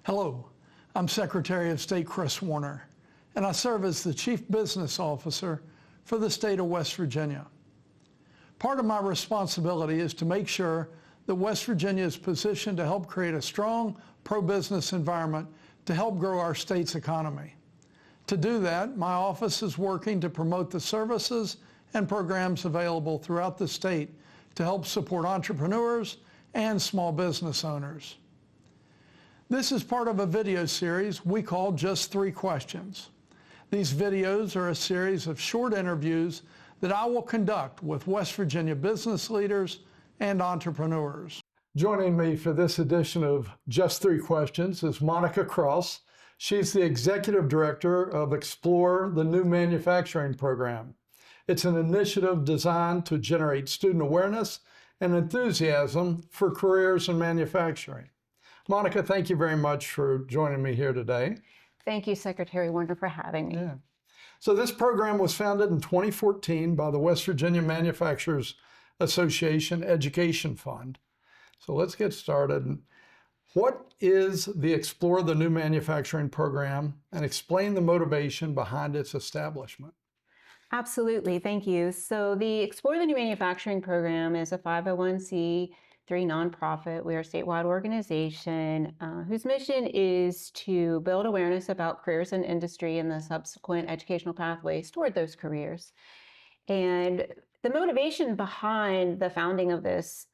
Hello, I'm Secretary of State Kris Warner, and I serve as the Chief Business Officer for the state of West Virginia. Part of my responsibility is to make sure that West Virginia is positioned to help create a strong pro-business environment to help grow our state's economy. To do that, my office is working to promote the services and programs available throughout the state to help support entrepreneurs and small business owners. This is part of a video series we call Just 3 Questions. These videos are a series of short interviews that I will conduct with West Virginia business leaders and entrepreneurs. Joining me for this edition of Just 3 Questions is Monica Cross. She's the Executive Director of Explore, the new manufacturing program. It's an initiative designed to generate student awareness and enthusiasm for careers in manufacturing. Monica, thank you very much for joining me here today. Thank you, Secretary Warner, for having me. Yeah. So this program was founded in 2014 by the West Virginia Manufacturers Association Education Fund. So let's get started. What is the Explore the New Manufacturing program, and explain the motivation behind its establishment? Absolutely, thank you. So the Explore the New Manufacturing program is a 501c3 nonprofit. We are a statewide organization whose mission is to build awareness about careers in industry and the subsequent educational pathways toward those careers. And the motivation behind the founding of this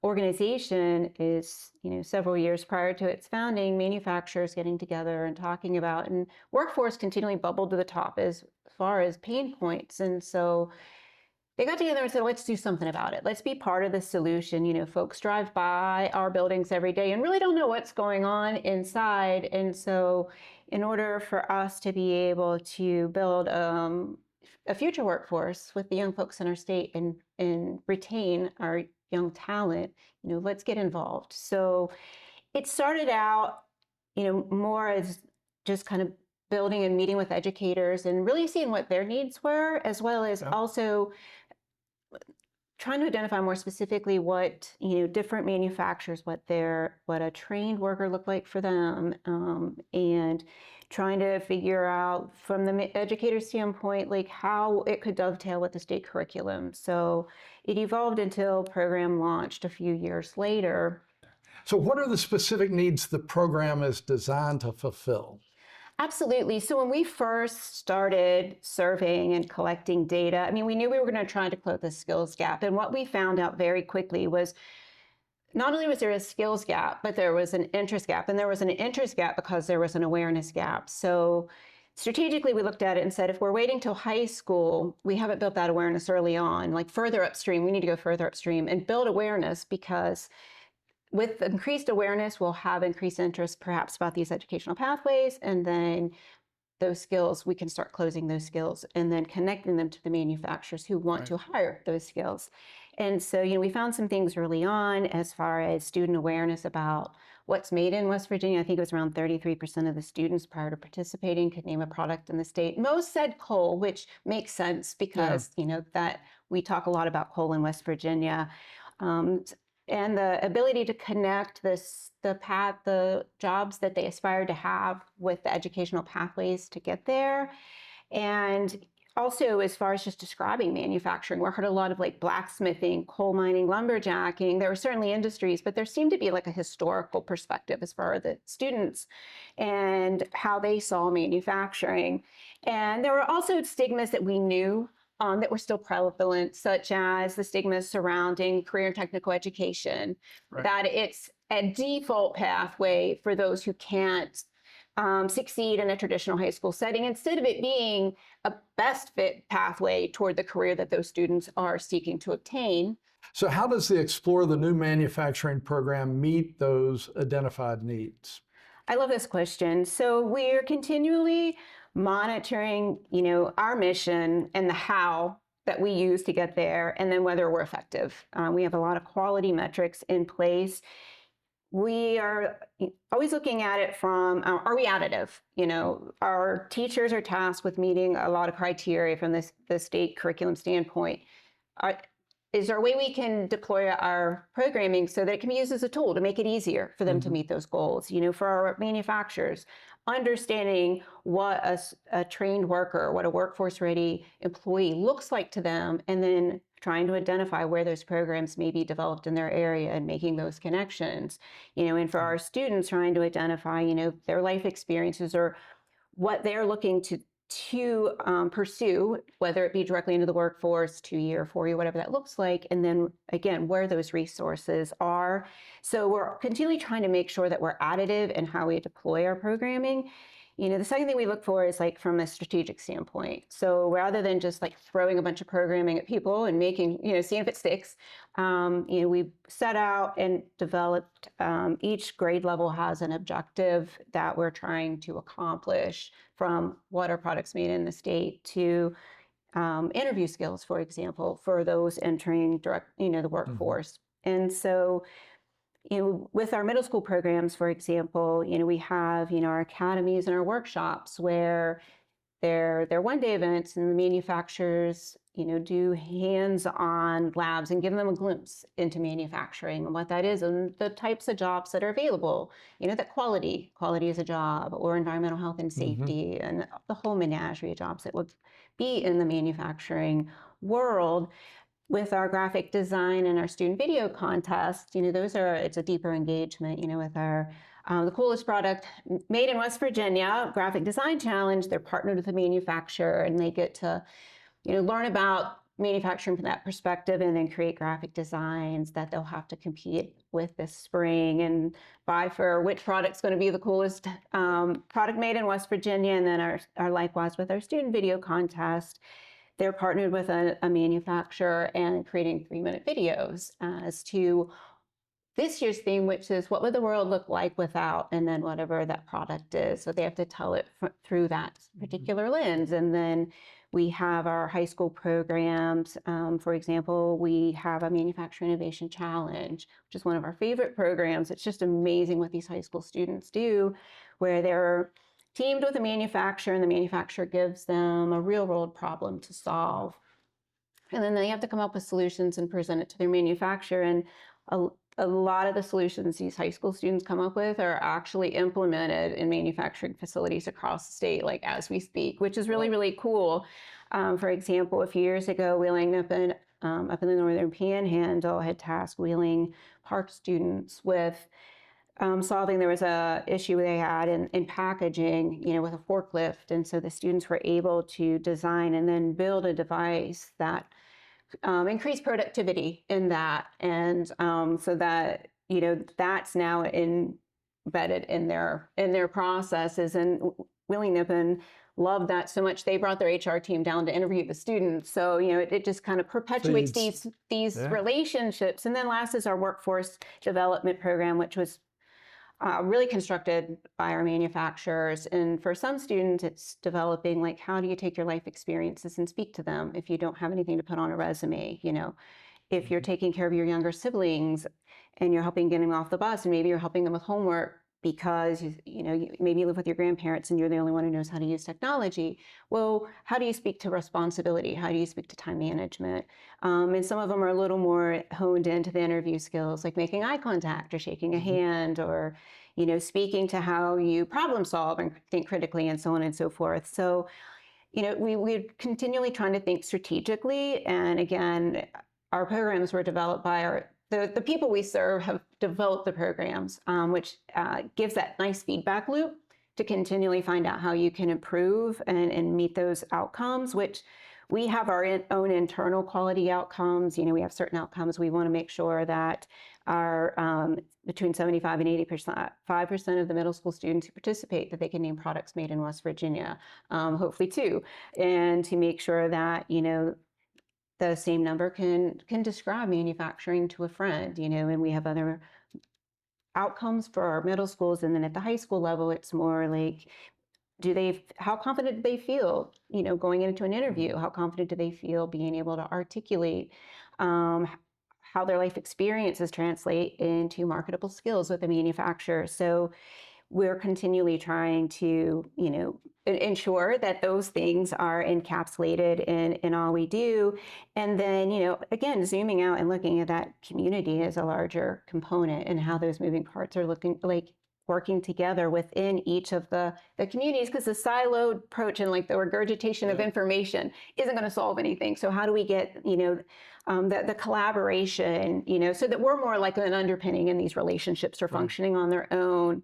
organization is, several years prior to its founding, manufacturers getting together and talking about, and workforce continually bubbled to the top as far as pain points. And so they got together and said, let's do something about it. Let's be part of the solution. Folks drive by our buildings every day and really don't know what's going on inside. And so in order for us to be able to build a future workforce with the young folks in our state and retain our young talent, let's get involved. So it started out, more as just kind of building and meeting with educators and really seeing what their needs were, as well as also trying to identify more specifically what, different manufacturers, what a trained worker looked like for them, and trying to figure out from the educator standpoint, like how it could dovetail with the state curriculum. So it evolved until program launched a few years later. So what are the specific needs the program is designed to fulfill? Absolutely. So when we first started surveying and collecting data, we knew we were going to try to close the skills gap. And what we found out very quickly was not only was there a skills gap, but there was an interest gap. And there was an interest gap because there was an awareness gap. So strategically, we looked at it and said, if we're waiting till high school, we haven't built that awareness early on, like further upstream, we need to go further upstream and build awareness, because with increased awareness, we'll have increased interest perhaps about these educational pathways, and then those skills, we can start closing those skills and then connecting them to the manufacturers who want to hire those skills. And so, we found some things early on as far as student awareness about what's made in West Virginia. I think it was around 33% of the students prior to participating could name a product in the state. Most said coal, which makes sense because, that we talk a lot about coal in West Virginia. And the ability to connect the jobs that they aspire to have with the educational pathways to get there. And also, as far as just describing manufacturing, we heard a lot of like blacksmithing, coal mining, lumberjacking. There were certainly industries, but there seemed to be like a historical perspective as far as the students and how they saw manufacturing. And there were also stigmas that we knew that were still prevalent, such as the stigmas surrounding career and technical education, that it's a default pathway for those who can't succeed in a traditional high school setting, instead of it being a best fit pathway toward the career that those students are seeking to obtain. So how does the Explore the New Manufacturing program meet those identified needs? I love this question. So we're continually monitoring, our mission and the how that we use to get there, and then whether we're effective. We have a lot of quality metrics in place. We are always looking at it from, are we additive? Our teachers are tasked with meeting a lot of criteria from the state curriculum standpoint. is there a way we can deploy our programming so that it can be used as a tool to make it easier for them to meet those goals? For our manufacturers, understanding what a trained worker, what a workforce ready employee looks like to them, and then trying to identify where those programs may be developed in their area and making those connections. And for our students, trying to identify, their life experiences or what they're looking to pursue, whether it be directly into the workforce, 2-year, 4-year, whatever that looks like, and then again, where those resources are. So we're continually trying to make sure that we're additive in how we deploy our programming. The second thing we look for is like from a strategic standpoint. So rather than just like throwing a bunch of programming at people and making, seeing if it sticks, we set out and developed, each grade level has an objective that we're trying to accomplish, from what are products made in the state to interview skills, for example, for those entering the workforce. And so with our middle school programs, for example, we have, our academies and our workshops where they're one-day events, and the manufacturers, do hands-on labs and give them a glimpse into manufacturing and what that is and the types of jobs that are available, that quality is a job, or environmental health and safety, and the whole menagerie of jobs that would be in the manufacturing world. With our graphic design and our student video contest, it's a deeper engagement, with our the coolest product made in West Virginia graphic design challenge. They're partnered with the manufacturer, and they get to, learn about manufacturing from that perspective, and then create graphic designs that they'll have to compete with this spring and buy for which product's going to be the coolest product made in West Virginia. And then our likewise with our student video contest, they're partnered with a manufacturer and creating 3-minute videos as to this year's theme, which is what would the world look like without, and then whatever that product is. So they have to tell it through that particular lens. And then we have our high school programs. For example, we have a Manufacturing Innovation Challenge, which is one of our favorite programs. It's just amazing what these high school students do, where they're teamed with a manufacturer, and the manufacturer gives them a real world problem to solve. And then they have to come up with solutions and present it to their manufacturer. And a lot of the solutions these high school students come up with are actually implemented in manufacturing facilities across the state, like as we speak, which is really, really cool. For example, a few years ago, Wheeling up in the Northern Panhandle had tasked Wheeling Park students with solving. There was a issue they had in packaging, with a forklift. And so the students were able to design and then build a device that increased productivity in that. And so that, that's now embedded in their processes. And Wheeling Nippon loved that so much, they brought their HR team down to interview the students. So, it just kind of perpetuates these relationships. And then last is our workforce development program, which was really constructed by our manufacturers. And for some students, it's developing, like, how do you take your life experiences and speak to them if you don't have anything to put on a resume? If you're taking care of your younger siblings and you're helping get them off the bus, and maybe you're helping them with homework because maybe you live with your grandparents and you're the only one who knows how to use technology. Well, how do you speak to responsibility? How do you speak to time management? And some of them are a little more honed into the interview skills, like making eye contact or shaking a hand, or speaking to how you problem solve and think critically, and so on and so forth. So we're continually trying to think strategically. And again, our programs were developed by the people we serve have developed the programs, which gives that nice feedback loop to continually find out how you can improve and meet those outcomes, which we have our own internal quality outcomes. We have certain outcomes we want to make sure that are between 75 and 80%, 5% of the middle school students who participate, that they can name products made in West Virginia, hopefully too, and to make sure that, the same number can describe manufacturing to a friend, and we have other outcomes for our middle schools. And then at the high school level, it's more like, how confident do they feel, going into an interview? How confident do they feel being able to articulate how their life experiences translate into marketable skills with the manufacturer? So we're continually trying to, ensure that those things are encapsulated in all we do. And then, again, zooming out and looking at that community as a larger component and how those moving parts are looking like working together within each of the communities, because the siloed approach and like the regurgitation of information isn't going to solve anything. So how do we get, the collaboration, so that we're more like an underpinning and these relationships are functioning on their own.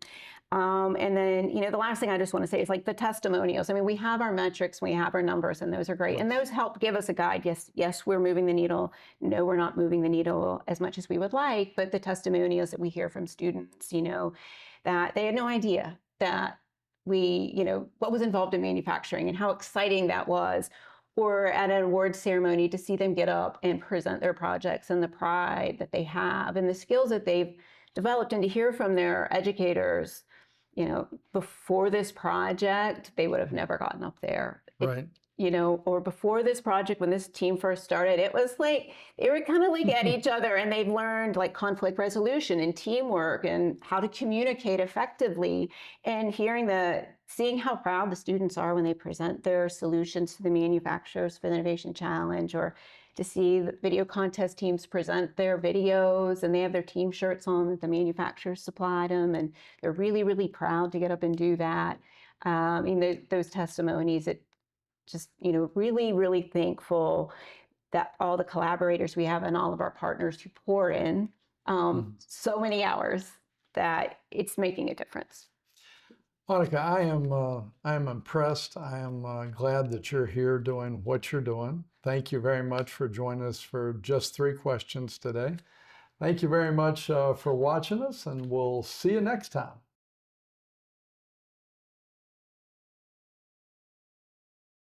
And then, the last thing I just want to say is like the testimonials. I mean, we have our metrics, we have our numbers, and those are great. And those help give us a guide. Yes, we're moving the needle. No, we're not moving the needle as much as we would like. But the testimonials that we hear from students, that they had no idea that what was involved in manufacturing and how exciting that was. Or at an awards ceremony to see them get up and present their projects and the pride that they have and the skills that they've developed, and to hear from their educators, before this project, they would have never gotten up there. Right. Or before this project, when this team first started, it was like they were kind of like at each other, and they've learned like conflict resolution and teamwork and how to communicate effectively. And seeing how proud the students are when they present their solutions to the manufacturers for the Innovation Challenge, or to see the video contest teams present their videos and they have their team shirts on that the manufacturers supplied them, and they're really, really proud to get up and do that. Those testimonies, it just, really, really thankful that all the collaborators we have and all of our partners who pour in so many hours, that it's making a difference. Monica, I am impressed. I am glad that you're here doing what you're doing. Thank you very much for joining us for just 3 questions today. Thank you very much for watching us, and we'll see you next time.